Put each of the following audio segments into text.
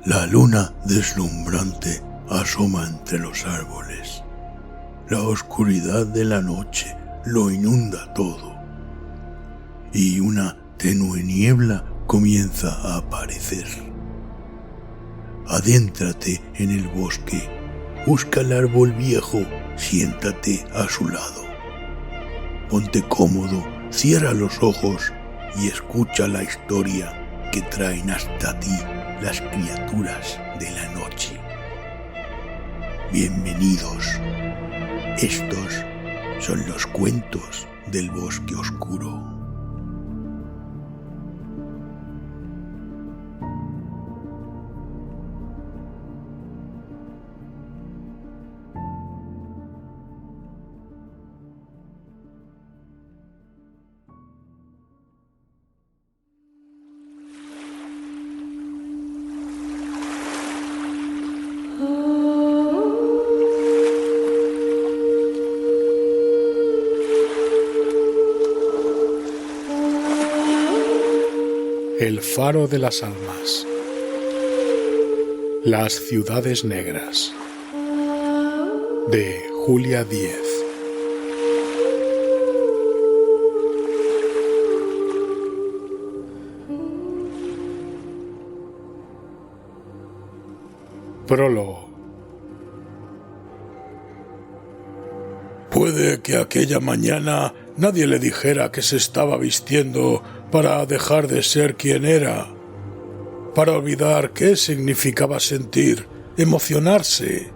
La luna deslumbrante asoma entre los árboles. La oscuridad de la noche lo inunda todo. Y una tenue niebla comienza a aparecer. Adéntrate en el bosque, busca el árbol viejo, siéntate a su lado. Ponte cómodo, cierra los ojos y escucha la historia que traen hasta ti las criaturas de la noche. Bienvenidos. Estos son los cuentos del bosque oscuro. El faro de las almas. Las ciudades negras. De Julia Díez. Prólogo. Puede que aquella mañana nadie le dijera que se estaba vistiendo para dejar de ser quien era, para olvidar qué significaba sentir, emocionarse,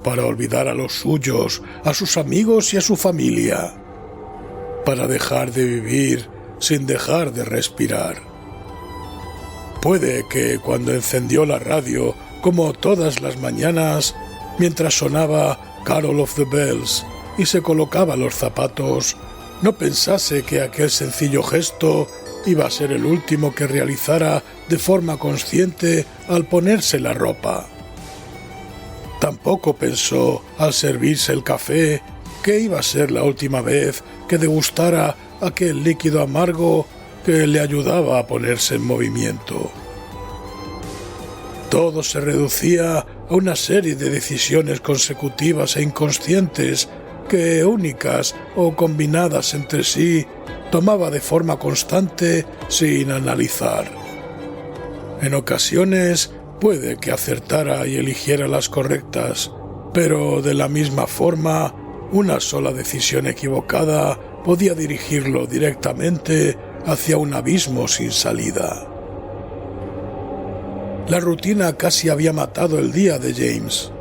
para olvidar a los suyos, a sus amigos y a su familia, para dejar de vivir sin dejar de respirar. Puede que cuando encendió la radio, como todas las mañanas, mientras sonaba Carol of the Bells y se colocaba los zapatos, no pensase que aquel sencillo gesto iba a ser el último que realizara de forma consciente al ponerse la ropa. Tampoco pensó, al servirse el café, que iba a ser la última vez que degustara aquel líquido amargo que le ayudaba a ponerse en movimiento. Todo se reducía a una serie de decisiones consecutivas e inconscientes que, únicas o combinadas entre sí, tomaba de forma constante sin analizar. En ocasiones puede que acertara y eligiera las correctas, pero de la misma forma, una sola decisión equivocada podía dirigirlo directamente hacia un abismo sin salida. La rutina casi había matado el día de James.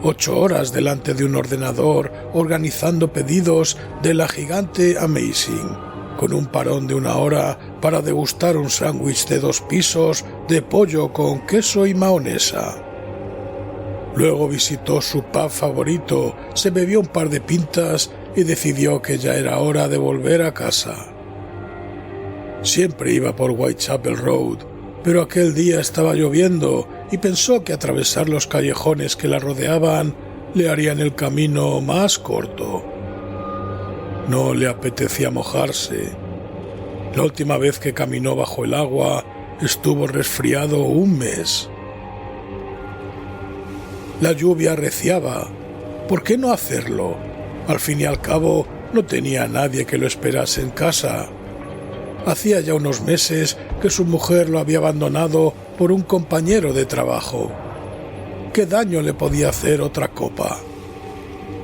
8 horas delante de un ordenador organizando pedidos de la gigante Amazing, con un parón de 1 hora para degustar un sándwich de 2 pisos de pollo con queso y mahonesa. Luego visitó su pub favorito, se bebió un par de pintas y decidió que ya era hora de volver a casa. Siempre iba por Whitechapel Road, pero aquel día estaba lloviendo y pensó que atravesar los callejones que la rodeaban le harían el camino más corto. No le apetecía mojarse. La última vez que caminó bajo el agua estuvo resfriado 1 mes. La lluvia arreciaba. ¿Por qué no hacerlo? Al fin y al cabo, no tenía a nadie que lo esperase en casa. Hacía ya unos meses que su mujer lo había abandonado por un compañero de trabajo. ¿Qué daño le podía hacer otra copa?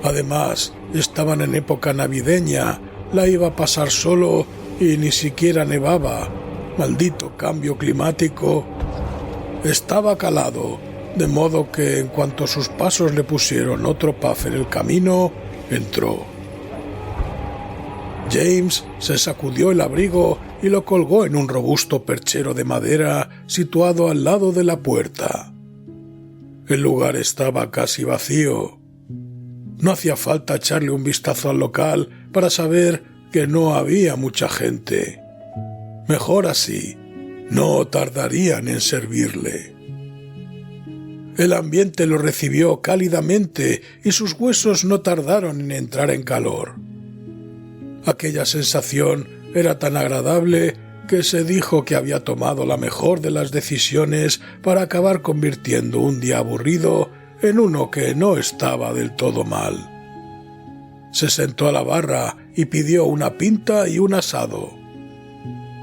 Además, estaban en época navideña, la iba a pasar solo y ni siquiera nevaba. Maldito cambio climático. Estaba calado, de modo que en cuanto sus pasos le pusieron otro puff en el camino, entró. James se sacudió el abrigo y lo colgó en un robusto perchero de madera situado al lado de la puerta. El lugar estaba casi vacío. No hacía falta echarle un vistazo al local para saber que no había mucha gente. Mejor así, no tardarían en servirle. El ambiente lo recibió cálidamente y sus huesos no tardaron en entrar en calor. Aquella sensación era tan agradable que se dijo que había tomado la mejor de las decisiones para acabar convirtiendo un día aburrido en uno que no estaba del todo mal. Se sentó a la barra y pidió una pinta y un asado.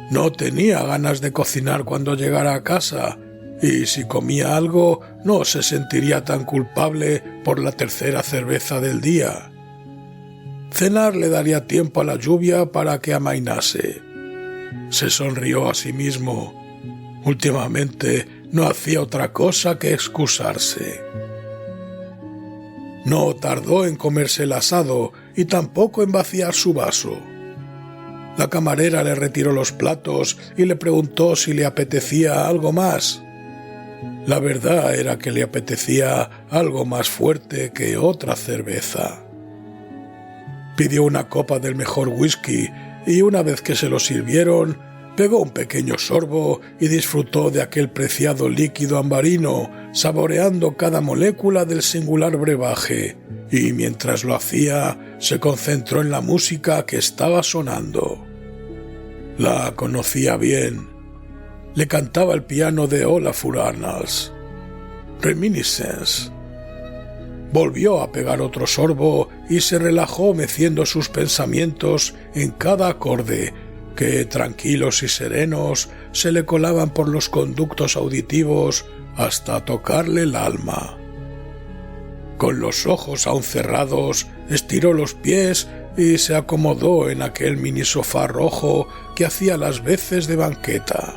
No tenía ganas de cocinar cuando llegara a casa, y si comía algo no se sentiría tan culpable por la tercera cerveza del día. Cenar le daría tiempo a la lluvia para que amainase. Se sonrió a sí mismo. Últimamente no hacía otra cosa que excusarse. No tardó en comerse el asado y tampoco en vaciar su vaso. La camarera le retiró los platos y le preguntó si le apetecía algo más. La verdad era que le apetecía algo más fuerte que otra cerveza. Pidió una copa del mejor whisky y una vez que se lo sirvieron, pegó un pequeño sorbo y disfrutó de aquel preciado líquido ambarino, saboreando cada molécula del singular brebaje, y mientras lo hacía, se concentró en la música que estaba sonando. La conocía bien. Le cantaba el piano de Olafur Arnalds. Reminiscence. Volvió a pegar otro sorbo y se relajó meciendo sus pensamientos en cada acorde que, tranquilos y serenos, se le colaban por los conductos auditivos hasta tocarle el alma. Con los ojos aún cerrados, estiró los pies y se acomodó en aquel mini sofá rojo que hacía las veces de banqueta.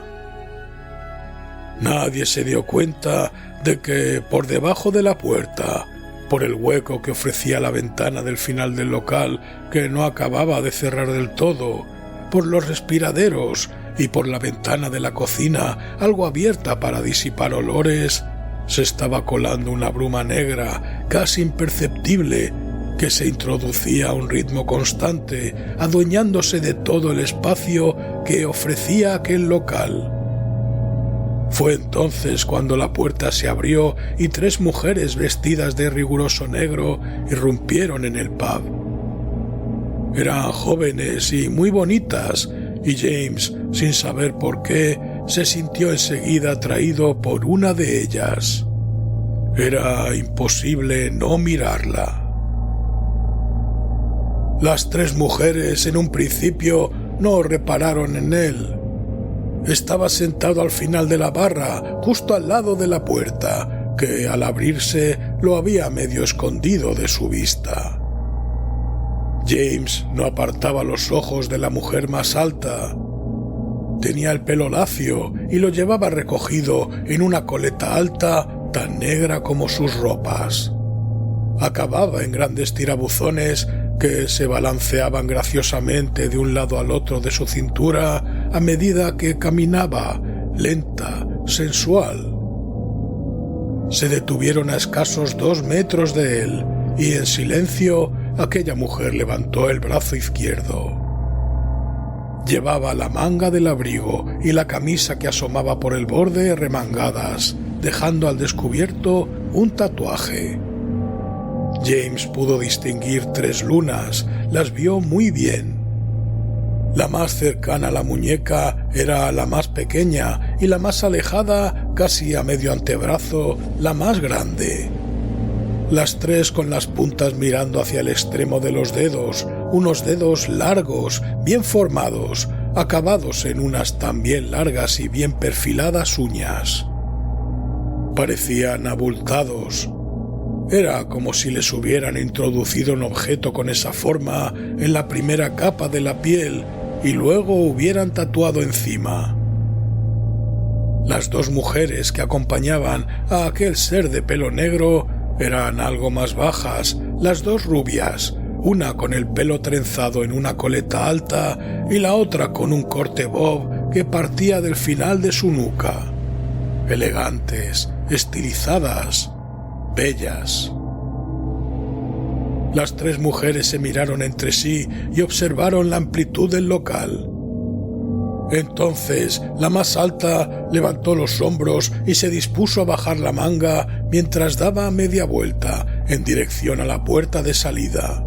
Nadie se dio cuenta de que por debajo de la puerta, por el hueco que ofrecía la ventana del final del local que no acababa de cerrar del todo, por los respiraderos y por la ventana de la cocina, algo abierta para disipar olores, se estaba colando una bruma negra, casi imperceptible, que se introducía a un ritmo constante, adueñándose de todo el espacio que ofrecía aquel local. Fue entonces cuando la puerta se abrió y 3 mujeres vestidas de riguroso negro irrumpieron en el pub. Eran jóvenes y muy bonitas, y James, sin saber por qué, se sintió enseguida atraído por una de ellas. Era imposible no mirarla. Las 3 mujeres en un principio no repararon en él. Estaba sentado al final de la barra, justo al lado de la puerta, que al abrirse lo había medio escondido de su vista. James no apartaba los ojos de la mujer más alta. Tenía el pelo lacio y lo llevaba recogido en una coleta alta tan negra como sus ropas. Acababa en grandes tirabuzones que se balanceaban graciosamente de un lado al otro de su cintura a medida que caminaba, lenta, sensual. Se detuvieron a escasos 2 metros de él y en silencio aquella mujer levantó el brazo izquierdo. Llevaba la manga del abrigo y la camisa que asomaba por el borde remangadas, dejando al descubierto un tatuaje. James pudo distinguir 3 lunas, las vio muy bien. La más cercana a la muñeca era la más pequeña y la más alejada, casi a medio antebrazo, la más grande. Las 3 con las puntas mirando hacia el extremo de los dedos, unos dedos largos, bien formados, acabados en unas también largas y bien perfiladas uñas. Parecían abultados. Era como si les hubieran introducido un objeto con esa forma en la primera capa de la piel y luego hubieran tatuado encima. Las 2 mujeres que acompañaban a aquel ser de pelo negro eran algo más bajas, las 2 rubias, una con el pelo trenzado en una coleta alta y la otra con un corte bob que partía del final de su nuca. Elegantes, estilizadas, bellas. Las 3 mujeres se miraron entre sí y observaron la amplitud del local. Entonces, la más alta levantó los hombros y se dispuso a bajar la manga mientras daba media vuelta en dirección a la puerta de salida.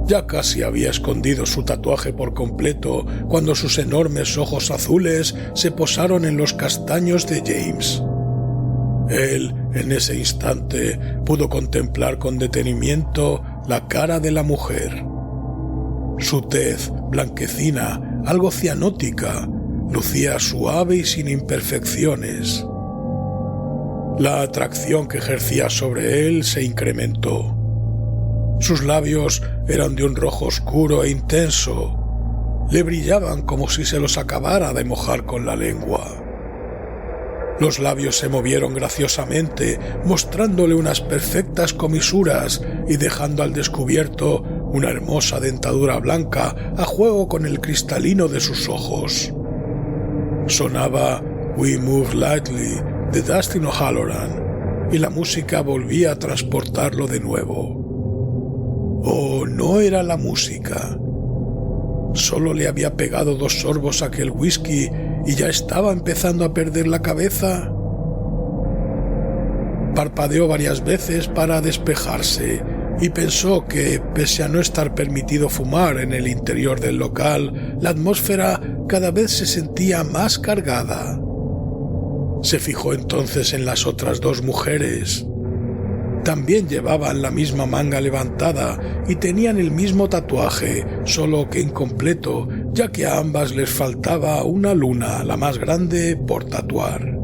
Ya casi había escondido su tatuaje por completo cuando sus enormes ojos azules se posaron en los castaños de James. Él, en ese instante, pudo contemplar con detenimiento la cara de la mujer. Su tez, blanquecina, algo cianótica, lucía suave y sin imperfecciones. La atracción que ejercía sobre él se incrementó. Sus labios eran de un rojo oscuro e intenso. Le brillaban como si se los acabara de mojar con la lengua. Los labios se movieron graciosamente, mostrándole unas perfectas comisuras y dejando al descubierto una hermosa dentadura blanca a juego con el cristalino de sus ojos. Sonaba We Move Lightly de Dustin O'Halloran y la música volvía a transportarlo de nuevo. Oh, no era la música. Solo le había pegado 2 sorbos a aquel whisky y ya estaba empezando a perder la cabeza. Parpadeó varias veces para despejarse y pensó que, pese a no estar permitido fumar en el interior del local, la atmósfera cada vez se sentía más cargada. Se fijó entonces en las otras 2 mujeres. También llevaban la misma manga levantada y tenían el mismo tatuaje, solo que incompleto, ya que a ambas les faltaba una luna, la más grande, por tatuar.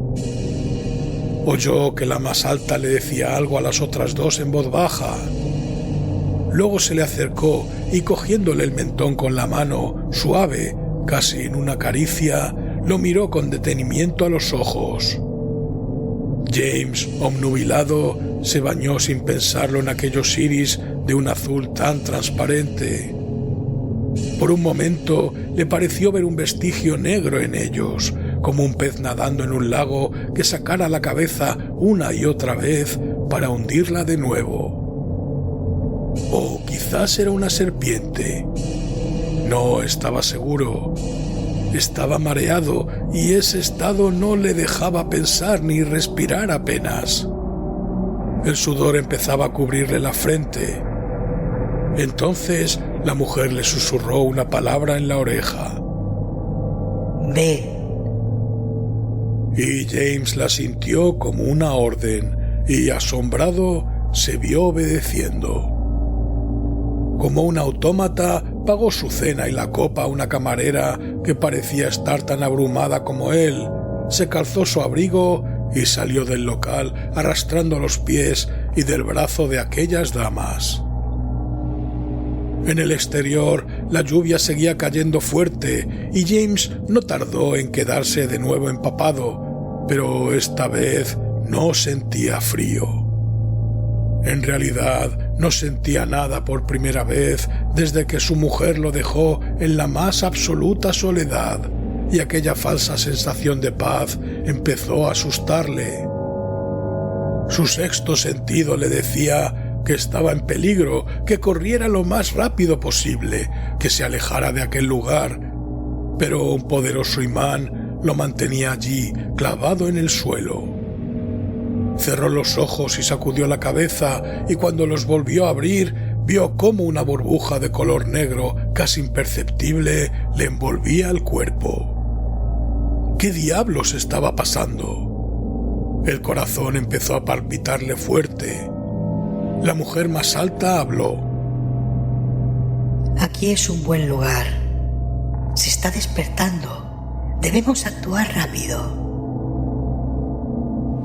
Oyó que la más alta le decía algo a las otras 2 en voz baja. Luego se le acercó y, cogiéndole el mentón con la mano, suave, casi en una caricia, lo miró con detenimiento a los ojos. James, obnubilado, se bañó sin pensarlo en aquellos iris de un azul tan transparente. Por un momento le pareció ver un vestigio negro en ellos, como un pez nadando en un lago que sacara la cabeza una y otra vez para hundirla de nuevo. O quizás era una serpiente. No estaba seguro. Estaba mareado y ese estado no le dejaba pensar ni respirar apenas. El sudor empezaba a cubrirle la frente. Entonces la mujer le susurró una palabra en la oreja. Ve. Y James la sintió como una orden y, asombrado, se vio obedeciendo. Como un autómata, pagó su cena y la copa a una camarera que parecía estar tan abrumada como él. Se calzó su abrigo y salió del local arrastrando los pies y del brazo de aquellas damas. En el exterior, la lluvia seguía cayendo fuerte y James no tardó en quedarse de nuevo empapado, pero esta vez no sentía frío. En realidad, no sentía nada por primera vez desde que su mujer lo dejó en la más absoluta soledad, y aquella falsa sensación de paz empezó a asustarle. Su sexto sentido le decía que estaba en peligro, que corriera lo más rápido posible, que se alejara de aquel lugar, pero un poderoso imán lo mantenía allí, clavado en el suelo. Cerró los ojos y sacudió la cabeza, y cuando los volvió a abrir, vio cómo una burbuja de color negro, casi imperceptible, le envolvía el cuerpo. ¿Qué diablos estaba pasando? El corazón empezó a palpitarle fuerte. La mujer más alta habló. Aquí es un buen lugar. Se está despertando. Debemos actuar rápido.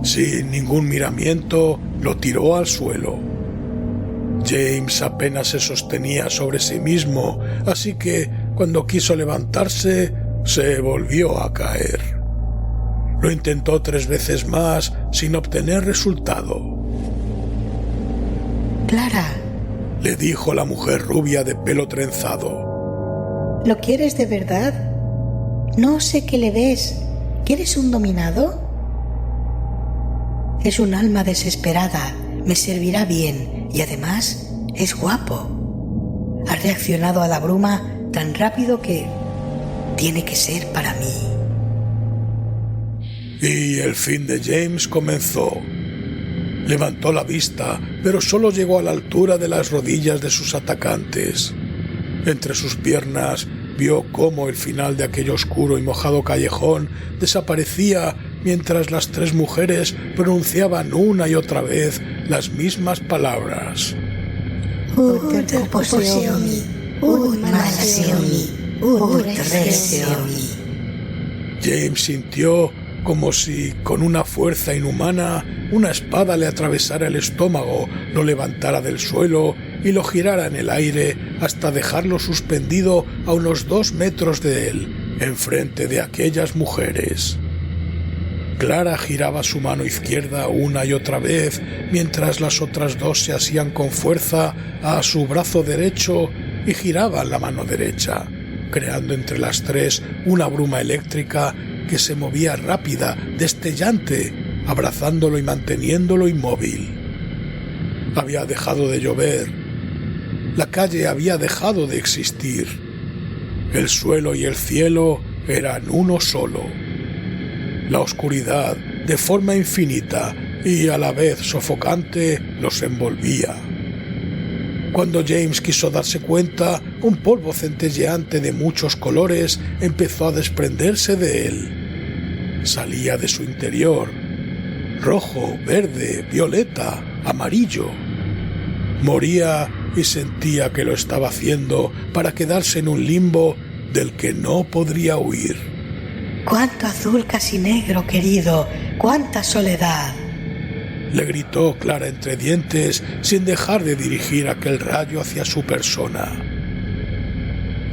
Sin ningún miramiento, lo tiró al suelo. James apenas se sostenía sobre sí mismo, así que, cuando quiso levantarse, se volvió a caer. Lo intentó 3 veces más, sin obtener resultado. Clara, le dijo la mujer rubia de pelo trenzado. ¿lo quieres de verdad? No sé qué le ves. ¿Quieres un dominado? Es un alma desesperada, me servirá bien y además es guapo. Ha reaccionado a la bruma tan rápido que tiene que ser para mí. Y el fin de James comenzó. Levantó la vista, pero solo llegó a la altura de las rodillas de sus atacantes. Entre sus piernas vio cómo el final de aquel oscuro y mojado callejón desaparecía mientras las tres mujeres pronunciaban una y otra vez las mismas palabras. James sintió como si con una fuerza inhumana una espada le atravesara el estómago, lo levantara del suelo y lo girara en el aire hasta dejarlo suspendido a unos 2 metros de él, enfrente de aquellas mujeres. Clara giraba su mano izquierda una y otra vez, mientras las otras dos se asían con fuerza a su brazo derecho y giraban la mano derecha, creando entre las tres una bruma eléctrica que se movía rápida, destellante, abrazándolo y manteniéndolo inmóvil. Había dejado de llover. La calle había dejado de existir. El suelo y el cielo eran uno solo. La oscuridad, de forma infinita y a la vez sofocante, los envolvía. Cuando James quiso darse cuenta, un polvo centelleante de muchos colores empezó a desprenderse de él. Salía de su interior. Rojo, verde, violeta, amarillo. Moría y sentía que lo estaba haciendo para quedarse en un limbo del que no podría huir. ¡Cuánto azul casi negro, querido! ¡Cuánta soledad! Le gritó Clara entre dientes sin dejar de dirigir aquel rayo hacia su persona.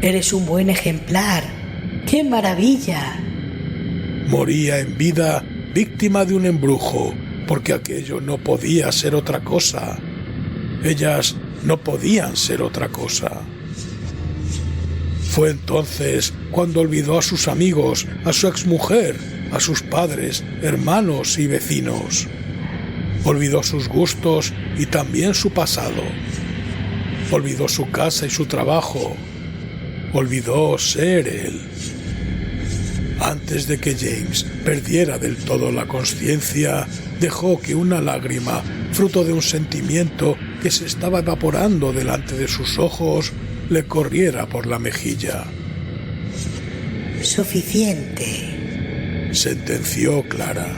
¡Eres un buen ejemplar! ¡Qué maravilla! Moría en vida, víctima de un embrujo, porque aquello no podía ser otra cosa. Ellas no podían ser otra cosa. Fue entonces cuando olvidó a sus amigos, a su exmujer, a sus padres, hermanos y vecinos. Olvidó sus gustos y también su pasado. Olvidó su casa y su trabajo. Olvidó ser él. Antes de que James perdiera del todo la conciencia, dejó que una lágrima, fruto de un sentimiento que se estaba evaporando delante de sus ojos, le corriera por la mejilla. Suficiente, sentenció Clara.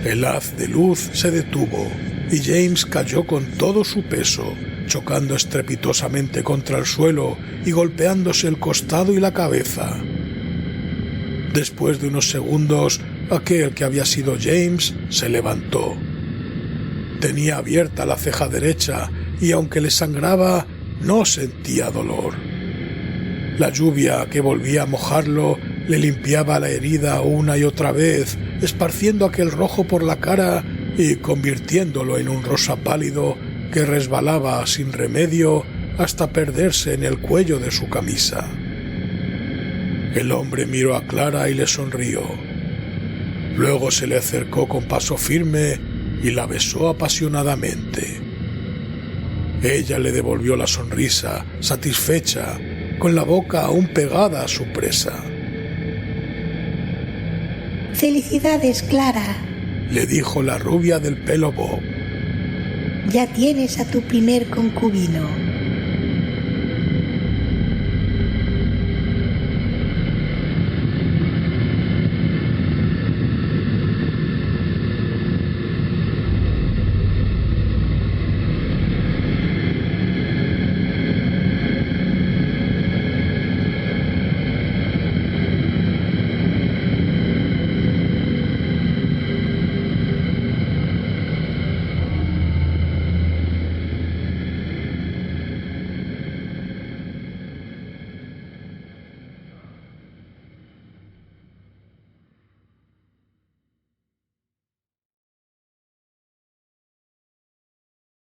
El haz de luz se detuvo y James cayó con todo su peso, chocando estrepitosamente contra el suelo y golpeándose el costado y la cabeza. Después de unos segundos, aquel que había sido James se levantó. Tenía abierta la ceja derecha y aunque le sangraba, no sentía dolor. La lluvia que volvía a mojarlo le limpiaba la herida una y otra vez, esparciendo aquel rojo por la cara y convirtiéndolo en un rosa pálido que resbalaba sin remedio hasta perderse en el cuello de su camisa. El hombre miró a Clara y le sonrió. Luego se le acercó con paso firme y la besó apasionadamente. Ella le devolvió la sonrisa, satisfecha, con la boca aún pegada a su presa. ¡Felicidades, Clara!, le dijo la rubia del pelo bob. Ya tienes a tu primer concubino.